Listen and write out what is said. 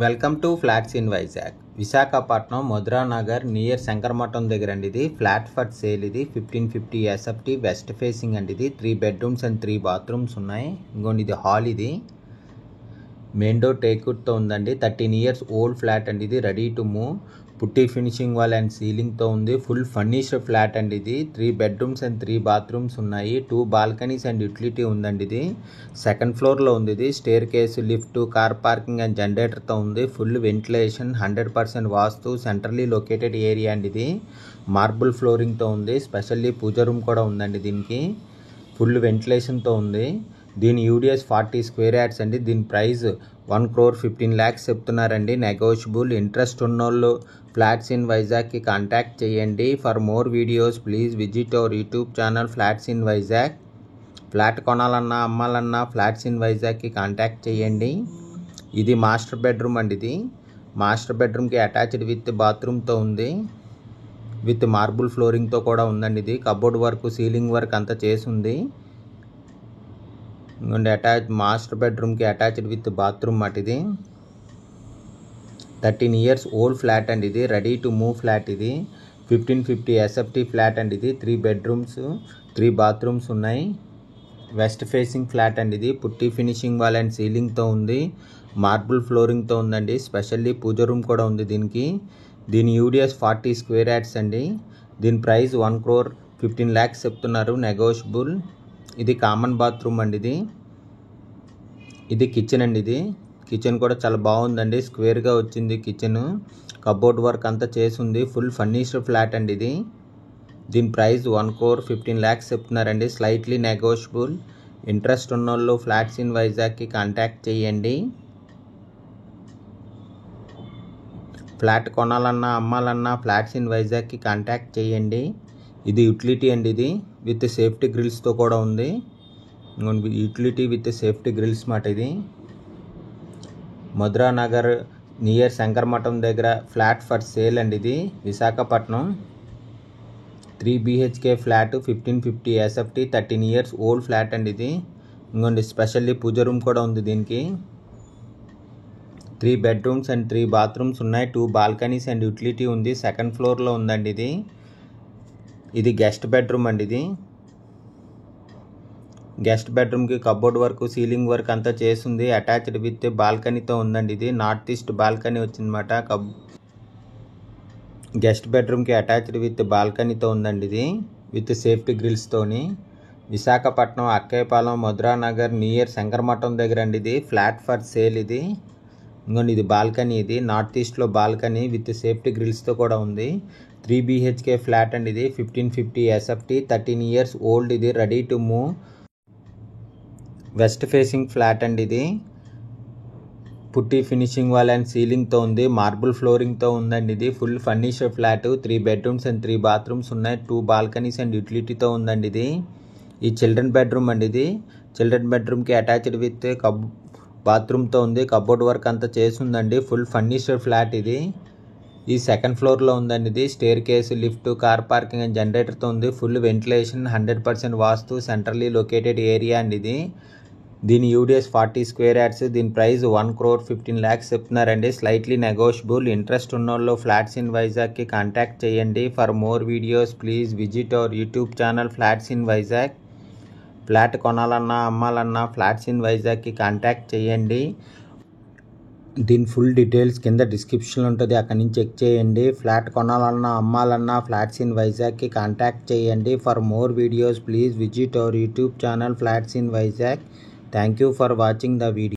Welcome to flats in Vizag. Visakhapatnam Madhura Nagar near Sankaramatham దగ్గర అండి. ఇది ఫ్లాట్ ఫర్ సేల్. ఇది 1550 ఎస్ఎఫ్టీ వెస్ట్ ఫేసింగ్ అండి. ఇది 3 బెడ్రూమ్స్ అండ్ 3 బాత్రూమ్స్ ఉన్నాయి. ఇంకోండి ఇది హాల్. ఇది మెయిన్ డోర్ టేక్వుడ్తో ఉందండి. 13 years ఓల్డ్ ఫ్లాట్ అండి. ఇది ready to move. Putty finishing wall and సీలింగ్తో ఉంది. ఫుల్ ఫర్నిష్డ్ ఫ్లాట్ అండి. ఇది 3 బెడ్రూమ్స్ అండ్ 3 బాత్రూమ్స్ ఉన్నాయి. 2 బాల్కనీస్ అండ్ యూటిలిటీ ఉందండి. ఇది సెకండ్ ఫ్లోర్లో ఉంది. ఇది staircase, lift, car parking and జనరేటర్తో ఉంది. Full ventilation, 100% vastu, centrally located area అండి. ఇది మార్బుల్ ఫ్లోరింగ్తో ఉంది. స్పెషల్లీ పూజ రూమ్ కూడా ఉందండి. దీనికి ఫుల్ వెంటిలేషన్తో ఉంది. దీని యూడిఎస్ 40 square yards అండి. దీని ప్రైస్ 1,15,00,000 చెప్తున్నారండి. నెగోషియబుల్. ఇంట్రెస్ట్ ఉన్నోళ్ళు ఫ్లాట్స్ ఇన్ వైజాగ్కి కాంటాక్ట్ చేయండి. For more videos please visit our YouTube channel flats in Vizag. Flat కొనాలన్నా అమ్మాలన్నా ఫ్లాట్స్ ఇన్ వైజాగ్కి కాంటాక్ట్ చేయండి. ఇది మాస్టర్ బెడ్రూమ్ అండి. ఇది మాస్టర్ బెడ్రూమ్కి అటాచ్డ్ విత్ బాత్రూమ్తో ఉంది. విత్ మార్బుల్ ఫ్లోరింగ్తో కూడా ఉందండి. ఇది కబోర్డ్ వర్క్, సీలింగ్ వర్క్ అంతా చేసి ఉంది. మాస్టర్ బెడ్రూమ్కి అటాచ్డ్ విత్ బాత్రూమ్ మాట. ఇది 13 years ఓల్డ్ ఫ్లాట్ అండి. ఇది రెడీ టు మూవ్ ఫ్లాట్. ఇది 1550 ఎస్ఎఫ్టీ ఫ్లాట్ అండి. ఇది 3 బెడ్రూమ్స్ 3 బాత్రూమ్స్ ఉన్నాయి. వెస్ట్ ఫేసింగ్ ఫ్లాట్ అండి. ఇది పుట్టి ఫినిషింగ్ వాల్ అండ్ సీలింగ్తో ఉంది. మార్బుల్ ఫ్లోరింగ్తో ఉందండి. స్పెషల్లీ పూజ రూమ్ కూడా ఉంది దీనికి. దీని యూడిఎస్ 40 square yards అండి. దీని ప్రైస్ 1,15,00,000 చెప్తున్నారు. నెగోషియబుల్. ఇది కామన్ బాత్రూమ్ అండి. ఇది కిచెన్ అండి. ఇది కిచెన్ కూడా చాలా బాగుందండి. స్క్వేర్గా వచ్చింది కిచెన్. కబోర్డ్ వర్క్ అంతా చేసి ఉంది. ఫుల్ ఫర్నిష్డ్ ఫ్లాట్ అండి. ఇది దీని ప్రైస్ 1,15,00,000 చెప్తున్నారండి. Slightly negotiable. ఇంట్రెస్ట్ ఉన్నోళ్ళు ఫ్లాట్స్ ఇన్ వైజాగ్కి కాంటాక్ట్ చేయండి. ఫ్లాట్ కొనాలన్నా అమ్మాలన్నా ఫ్లాట్స్ ఇన్ వైజాగ్కి కాంటాక్ట్ చేయండి. ఇది యూటిలిటీ అండి. ఇది విత్ సేఫ్టీ గ్రిల్స్తో కూడా ఉంది. యూటిలిటీ విత్ సేఫ్టీ గ్రిల్స్ మాట. ఇది మధురా నగర్ నియర్ శంకరమఠం దగ్గర ఫ్లాట్ ఫర్ సేల్ అండి. ఇది Visakhapatnam 3 BHK flat 1550 SFT 13 years old flat అండి. ఇది ఇంకోండి స్పెషల్లీ పూజ రూమ్ కూడా ఉంది దీనికి. 3 బెడ్రూమ్స్ అండ్ 3 బాత్రూమ్స్ ఉన్నాయి. 2 బాల్కనీస్ అండ్ యూటిలిటీ ఉంది. సెకండ్ ఫ్లోర్లో ఉందండి. ఇది గెస్ట్ బెడ్రూమ్ అండి. ఇది గెస్ట్ బెడ్రూమ్కి కబోర్డ్ వర్క్, సీలింగ్ వర్క్ అంతా చేసింది. అటాచ్డ్ విత్ బాల్కనీతో ఉందండి. ఇది నార్త్ ఈస్ట్ బాల్కనీ వచ్చిందన్నమాట. గెస్ట్ బెడ్రూమ్కి అటాచ్డ్ విత్ బాల్కనీతో ఉందండి. ఇది విత్ సేఫ్టీ గ్రిల్స్తోని. విశాఖపట్నం అక్కయ్యపాలెం మధురా నగర్ నియర్ శంకరమఠం దగ్గర అండి. ఇది ఫ్లాట్ ఫర్ సేల్. ఇది ఇంకోండి ఇది బాల్కనీ. ఇది నార్త్ ఈస్ట్లో బాల్కనీ విత్ సేఫ్టీ గ్రిల్స్తో కూడా ఉంది. 3 BHK ఫ్లాట్ అండి. ఇది 1550 ఎస్ఎఫ్టీ 13 years ఓల్డ్. ఇది ready to move. West facing flat అండి. ఇది పుట్టి ఫినిషింగ్ వాల్ అండ్ సీలింగ్తో ఉంది. మార్బుల్ ఫ్లోరింగ్తో ఉందండి. ఇది full furnished flat. 3 bedrooms and 3 bathrooms ఉన్నాయి. 2 బాల్కనీస్ అండ్ యూటిలిటీతో ఉందండి. ఇది ఈ చిల్డ్రన్ బెడ్రూమ్ అండి. ఇది చిల్డ్రన్ బెడ్రూమ్కి అటాచ్డ్ విత్ బాత్రూమ్తో ఉంది. కబోర్డ్ వర్క్ అంతా చేసి ఉందండి. Full furnished flat. ఇది ఈ సెకండ్ ఫ్లోర్లో ఉందండి. ఇది staircase, lift, car parking and జనరేటర్తో ఉంది. Full ventilation, 100% vastu, centrally located area అండి. ఇది దీని యూడిఎస్ 40 square yards. దీని ప్రైస్ 1,15,00,000 చెప్తున్నారండి. Slightly negotiable. ఇంట్రెస్ట్ ఉన్నోళ్ళు ఫ్లాట్స్ ఇన్ వైజాగ్కి కాంటాక్ట్ చేయండి. For more videos please visit our YouTube channel flats in Vizag. Flat కొనాలన్నా అమ్మాలన్నా ఫ్లాట్స్ ఇన్ వైజాగ్కి కాంటాక్ట్ చేయండి. దీని ఫుల్ డీటెయిల్స్ కింద డిస్క్రిప్షన్లో ఉంటుంది. అక్కడి నుంచి చెక్ చేయండి. ఫ్లాట్ కొనాలన్నా అమ్మాలన్నా ఫ్లాట్స్ ఇన్ వైజాగ్కి కాంటాక్ట్ చేయండి. For more videos please visit our YouTube channel flats in Vizag. Thank you for watching the video.